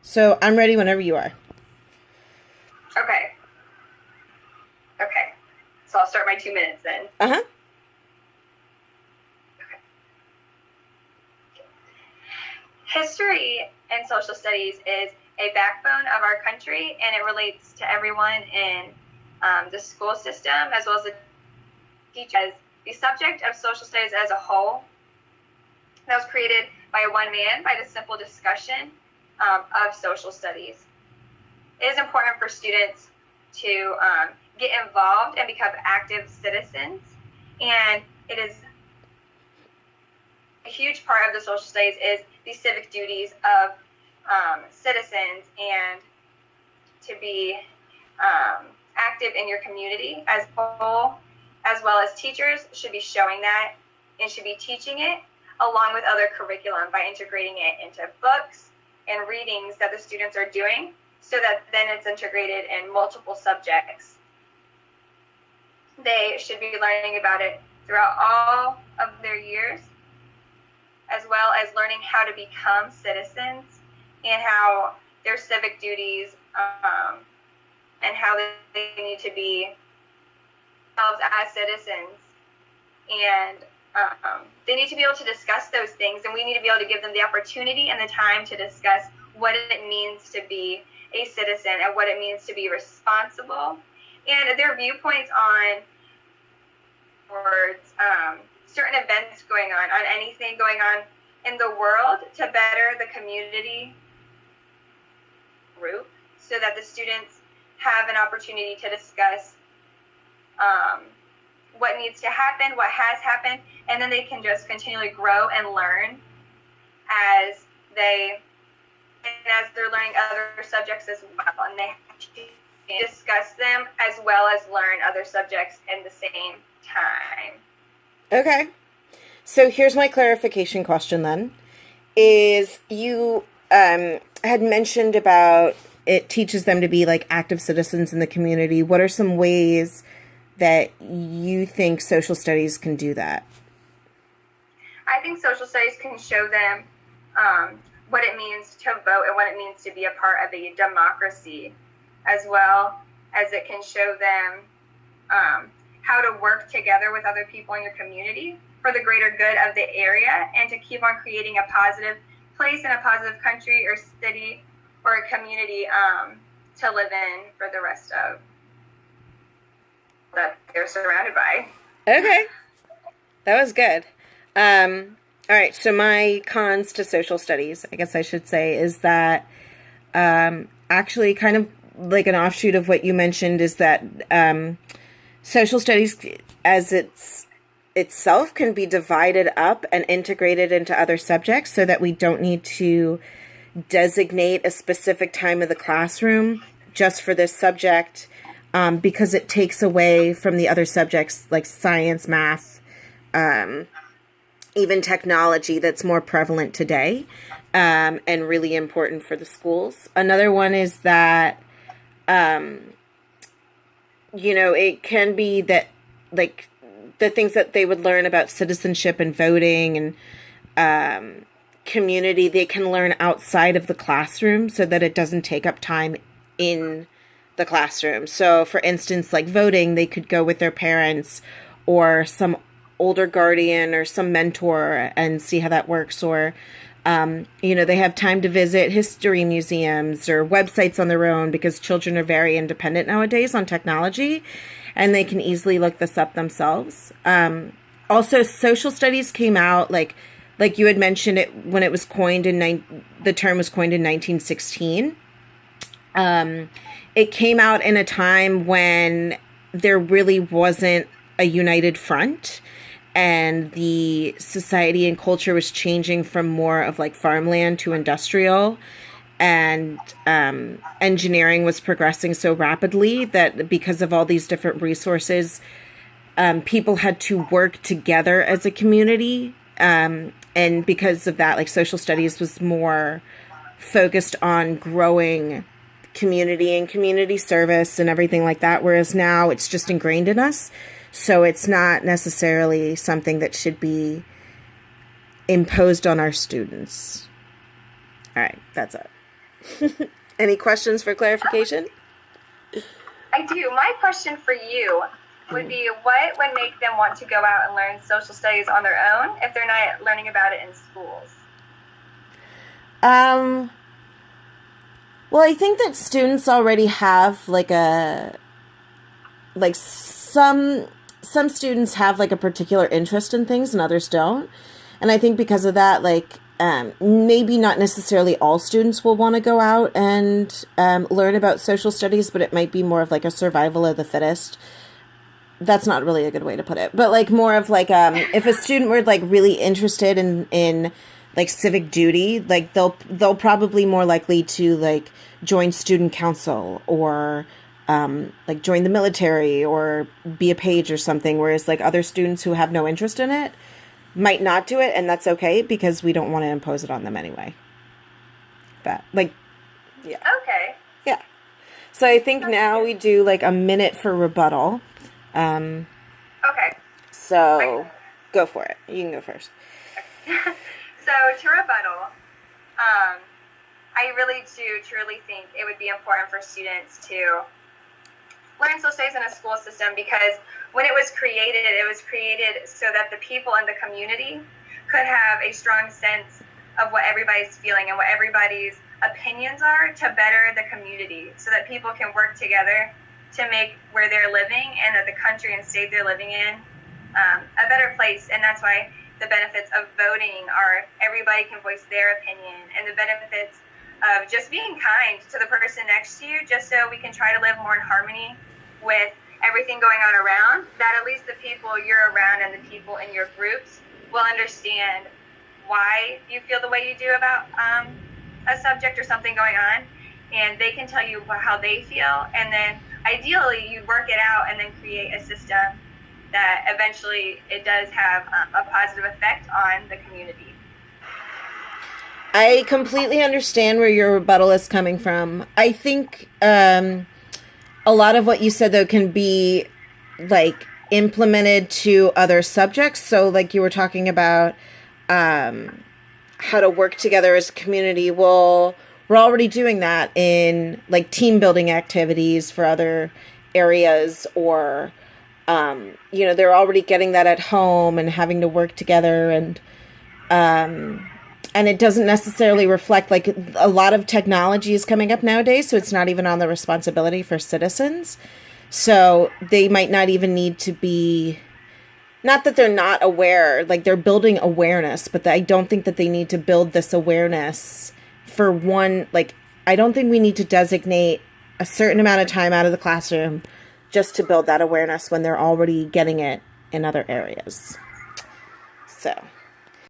So I'm ready whenever you are. Okay. Okay. So I'll start my 2 minutes then. Uh-huh. Okay. History and social studies is a backbone of our country, and it relates to everyone in the school system as well as the teachers. The subject of social studies as a whole that was created by one man by the simple discussion of social studies. It is important for students to get involved and become active citizens, and it is a huge part of the social studies is the civic duties of citizens and to be active in your community as a whole, as well as teachers should be showing that and should be teaching it along with other curriculum by integrating it into books and readings that the students are doing so that then it's integrated in multiple subjects. They should be learning about it throughout all of their years, as well as learning how to become citizens and how their civic duties and how they need to be themselves as citizens. And they need to be able to discuss those things, and we need to be able to give them the opportunity and the time to discuss what it means to be a citizen and what it means to be responsible and their viewpoints on towards certain events going on anything going on in the world to better the community group so that the students have an opportunity to discuss what needs to happen, what has happened, and then they can just continually grow and learn as they're learning other subjects as well, and they have to discuss them as well as learn other subjects in the same time. Okay. So here's my clarification question then. Is you had mentioned about it teaches them to be like active citizens in the community. What are some ways that you think social studies can do that? I think social studies can show them what it means to vote and what it means to be a part of a democracy, as well as it can show them how to work together with other people in your community for the greater good of the area and to keep on creating a positive place and a positive country or city or a community to live in for the rest of that they're surrounded by. Okay. That was good. All right. So my cons to social studies, I guess I should say, is that actually kind of like an offshoot of what you mentioned is that social studies as itself can be divided up and integrated into other subjects so that we don't need to designate a specific time of the classroom just for this subject because it takes away from the other subjects like science, math, even technology that's more prevalent today and really important for the schools. Another one is that, it can be that like the things that they would learn about citizenship and voting and community, they can learn outside of the classroom so that it doesn't take up time in the classroom. So for instance, like voting, they could go with their parents or some older guardian or some mentor and see how that works. Or, they have time to visit history museums or websites on their own because children are very independent nowadays on technology and they can easily look this up themselves. Also, social studies came out like you had mentioned it when it was coined the term was coined in 1916. It came out in a time when there really wasn't a united front and the society and culture was changing from more of like farmland to industrial, and engineering was progressing so rapidly that because of all these different resources, people had to work together as a community. And because of that, like social studies was more focused on growing community and community service and everything like that. Whereas now it's just ingrained in us. So it's not necessarily something that should be imposed on our students. All right, that's it. Any questions for clarification? I do. My question for you would be, what would make them want to go out and learn social studies on their own if they're not learning about it in schools? Well, I think that students already have some students have like a particular interest in things and others don't. And I think because of that, maybe not necessarily all students will want to go out and learn about social studies, but it might be more of like a survival of the fittest. That's not really a good way to put it, but like more of like if a student were like really interested in like civic duty, like they'll probably more likely to like join student council or like join the military or be a page or something, whereas like other students who have no interest in it might not do it, and that's okay because we don't want to impose it on them anyway. But yeah. Okay. Yeah. So I think now we do like a minute for rebuttal. Okay. So go for it. You can go first. So to rebuttal, I really do truly think it would be important for students to learn social studies in a school system, because when it was created so that the people in the community could have a strong sense of what everybody's feeling and what everybody's opinions are to better the community, so that people can work together to make where they're living and that the country and state they're living in a better place. And that's why the benefits of voting are everybody can voice their opinion, and the benefits of just being kind to the person next to you, just so we can try to live more in harmony with everything going on around, that at least the people you're around and the people in your groups will understand why you feel the way you do about a subject or something going on, and they can tell you how they feel, and then ideally you work it out and then create a system that eventually it does have a positive effect on the community. I completely understand where your rebuttal is coming from. I think a lot of what you said, though, can be like implemented to other subjects. So like you were talking about how to work together as a community. Well, we're already doing that in like team building activities for other areas, or they're already getting that at home and having to work together, and it doesn't necessarily reflect, like, a lot of technology is coming up nowadays, so it's not even on the responsibility for citizens. So they might not even need to be, not that they're not aware, like they're building awareness, but I don't think that they need to build this awareness for one, like, I don't think we need to designate a certain amount of time out of the classroom just to build that awareness when they're already getting it in other areas. So